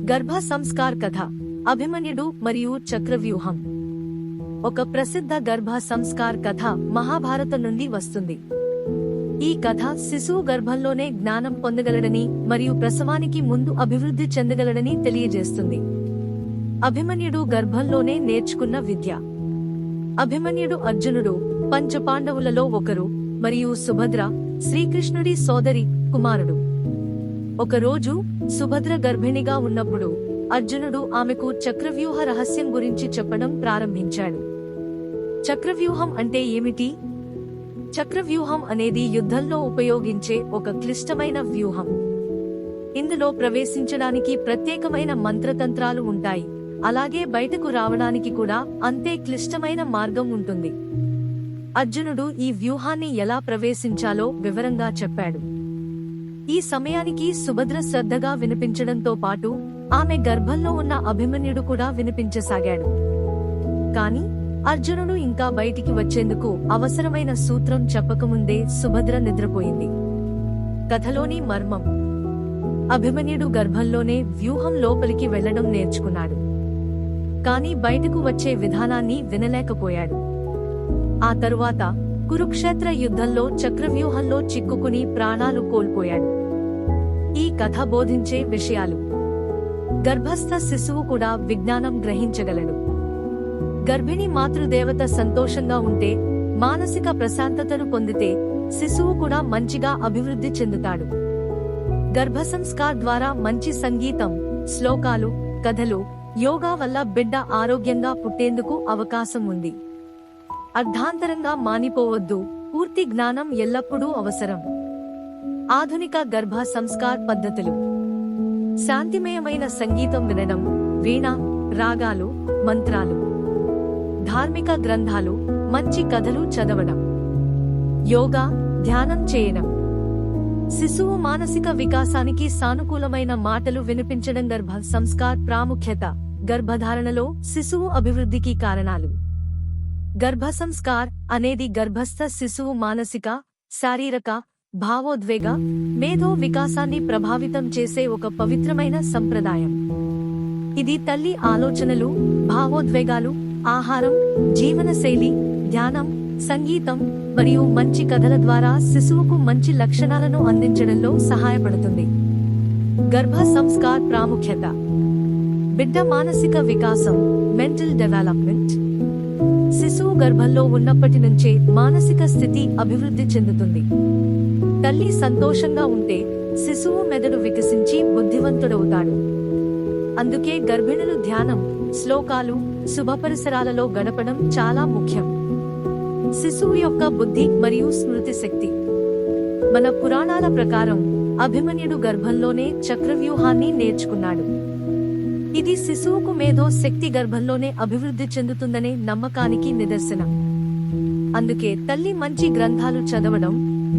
గర్భ సంస్కార్ కథ అభిమన్యుడు మరియు చక్రవ్యూహం. ఒక ప్రసిద్ధ గర్భ సంస్కార్ కథ మహాభారతం నుండి వస్తుంది. ఈ కథ శిశువు గర్భంలోనే జ్ఞానం పొందగలడని మరియు ప్రసవానికి ముందు అభివృద్ధి చెందగలడని తెలియజేస్తుంది. అభిమన్యుడు గర్భంలోనే నేర్చుకున్న విద్య. అభిమన్యుడు అర్జునుడు పంచపాండవులలో ఒకరు మరియు సుభద్ర శ్రీకృష్ణుడి సోదరి కుమారుడు. ఒకరోజు సుభద్ర గర్భిణిగా ఉన్నప్పుడు అర్జునుడు ఆమెకు చక్రవ్యూహ రహస్యం గురించి చెప్పడం ప్రారంభించాడు. చక్రవ్యూహం అంటే ఏమిటి? చక్రవ్యూహం అనేది యుద్ధంలో ఉపయోగించే ఒక క్లిష్టమైన వ్యూహం. ఇందులో ప్రవేశించడానికి ప్రత్యేకమైన మంత్రతంత్రాలు ఉంటాయి, అలాగే బయటకు రావడానికి కూడా అంతే క్లిష్టమైన మార్గం ఉంటుంది. అర్జునుడు ఈ వ్యూహాన్ని ఎలా ప్రవేశించాలో వివరంగా చెప్పాడు. ఈ సమయానికి సుభద్ర శ్రద్ధగా వినిపించడంతో పాటు ఆమె గర్భంలో ఉన్న అభిమన్యుడు కూడా వినిపించసాగాడు. కాని అర్జునుడు ఇంకా బయటికి వచ్చేందుకు అవసరమైన సూత్రం చెప్పకముందే సుభద్ర నిద్రపోయింది. కథలోని మర్మం: అభిమన్యుడు గర్భంలోనే వ్యూహం లోపలికి వెళ్లడం నేర్చుకున్నాడు, కాని బయటకు వచ్చే విధానాన్ని వినలేకపోయాడు. ఆ తరువాత కురుక్షేత్ర యుద్ధంలో చక్రవ్యూహంలో చిక్కుకుని ప్రాణాలు కోల్పోయాడు. ఈ కథ బోధించే విషయాలు: గర్భస్థ శిశువు కూడా విజ్ఞానం గ్రహించగలడు. గర్భిణి మాతృదేవత సంతోషంగా ఉంటే, మానసిక ప్రశాంతతను పొందితే శిశువు కూడా మంచిగా అభివృద్ధి చెందుతాడు. గర్భసంస్కార్ ద్వారా మంచి సంగీతం, శ్లోకాలు, కథలు, యోగా వల్ల బిడ్డ ఆరోగ్యంగా పుట్టేందుకు అవకాశం ఉంది. అర్ధాంతరంగా మానిపోవద్దు, పూర్తి జ్ఞానం ఎల్లప్పుడూ అవసరం. ఆధునిక గర్భ సంస్కార్ పద్ధతులు: శాంతిమయమైన సంగీతం వినడం, వీణ, రాగాలు, మంత్రాలు, ధార్మిక గ్రంథాలు, మంచి కథలు చదవడం, యోగా, ధ్యానం చేయడం. శిశువు మానసిక వికాసానికి సానుకూలమైన మాటలు వినిపించడం. గర్భ సంస్కార్ ప్రాముఖ్యత: గర్భధారణలో శిశువు అభివృద్ధికి కారణాలు. గర్భ సంస్కార్ అనేది గర్భస్థ శిశువు మానసిక, శారీరక, భావోద్వేగ, మేధో వికాసాన్ని ప్రభావితం చేసే ఒక పవిత్రమైన సంప్రదాయం. ఇది తల్లి ఆలోచనలు, భావోద్వేగాలు, ఆహారం, జీవనశైలి, ధ్యానం, సంగీతం మరియు మంచి కథల ద్వారా శిశువుకు మంచి లక్షణాలను అందించడంలో సహాయపడుతుంది. గర్భ సంస్కార్ ప్రాముఖ్యత: బిడ్డ మానసిక వికాసం, మెంటల్ డెవలప్మెంట్. శిశువు గర్భంలో ఉన్నప్పటి నుంచే మానసిక స్థితి అభివృద్ధి చెందుతుంది. తల్లి సంతోషంగా ఉంటే శిశువు మెదడు వికసించి బుద్ధివంతుడవుతాడు. అందుకే గర్భిణులు ధ్యానం, శ్లోకాలు, శుభ పరిసరాలలో గడపడం చాలా ముఖ్యం. శిశువు యొక్క బుద్ధి మరియు స్మృతి శక్తి: మన పురాణాల ప్రకారం అభిమన్యుడు గర్భంలోనే చక్రవ్యూహాన్ని నేర్చుకున్నాడు. ఇది శిశువుకు మేధో శక్తి గర్భంలోనే అభివృద్ధి చెందుతుందనే నమ్మకానికి నిదర్శనం. అందుకే తల్లి మంచి గ్రంథాలు చదవడం,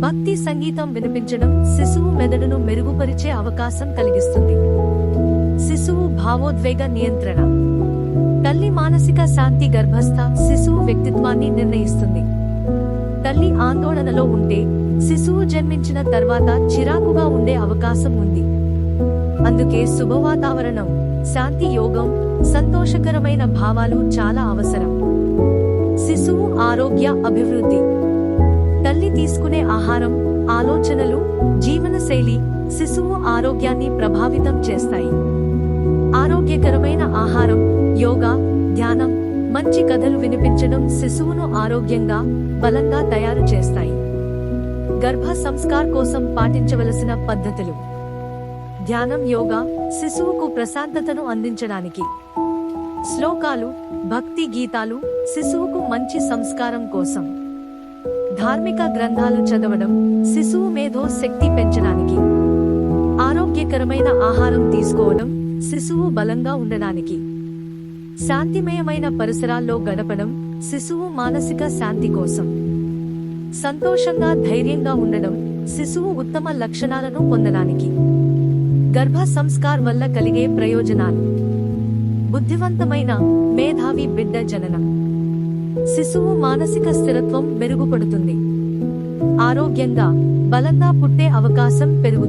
భక్తి సంగీతం వినిపించడం శిశువు మెదడును మెరుగుపరిచే అవకాశం కలిగిస్తుంది. శిశువు భావోద్వేగ నియంత్రణ: తల్లి మానసిక శాంతి గర్భస్థ శిశువు వ్యక్తిత్వాన్ని నిర్ణయిస్తుంది. తల్లి ఆందోళనలో ఉంటే శిశువు జన్మించిన తర్వాత చిరాకుగా ఉండే అవకాశం ఉంది. అందుకే శుభవాతావరణం, శాంతి యోగం, సంతోషకరమైన భావాలు చాలా అవసరం. శిశువు ఆరోగ్య అభివృద్ధి: తల్లి తీసుకునే ఆహారం, ఆలోచనలు, జీవనశైలి శిశువు ఆరోగ్యాన్ని ప్రభావితం చేస్తాయి. ఆరోగ్యకరమైన ఆహారం, యోగా, ధ్యానం, మంచి కథలు వినిపించడం శిశువును ఆరోగ్యంగా, బలంగా తయారు చేస్తాయి. గర్భ సంస్కార్ కోసం పాటించవలసిన పద్ధతులు: ధ్యానం, యోగా శిశువుకు ప్రశాంతతను అందించడానికి. శ్లోకాలు, భక్తి గీతాలు శిశువుకు మంచి సంస్కారం కోసం. ధార్మిక గ్రంథాలు చదవడం శిశువు మేధో శక్తి పెంచడానికి. ఆరోగ్యకరమైన ఆహారం తీసుకోవడం శిశువు బలంగా ఉండడానికి. శాంతిమయమైన పరిసరాల్లో గడపడం శిశువు మానసిక శాంతి కోసం. సంతోషంగా, ధైర్యంగా ఉండడం శిశువు ఉత్తమ లక్షణాలను పొందడానికి. గర్భ సంస్కార్ వల్ల కలిగే ప్రయోజనాలు: బుద్ధివంతమైన, మేధావి బిడ్డ జననం. శిశువు మానసిక స్థిరత్వం మెరుగుపడుతుంది. ఆరోగ్యంగా, బలంగా పుట్టే అవకాశం పెరుగుతుంది.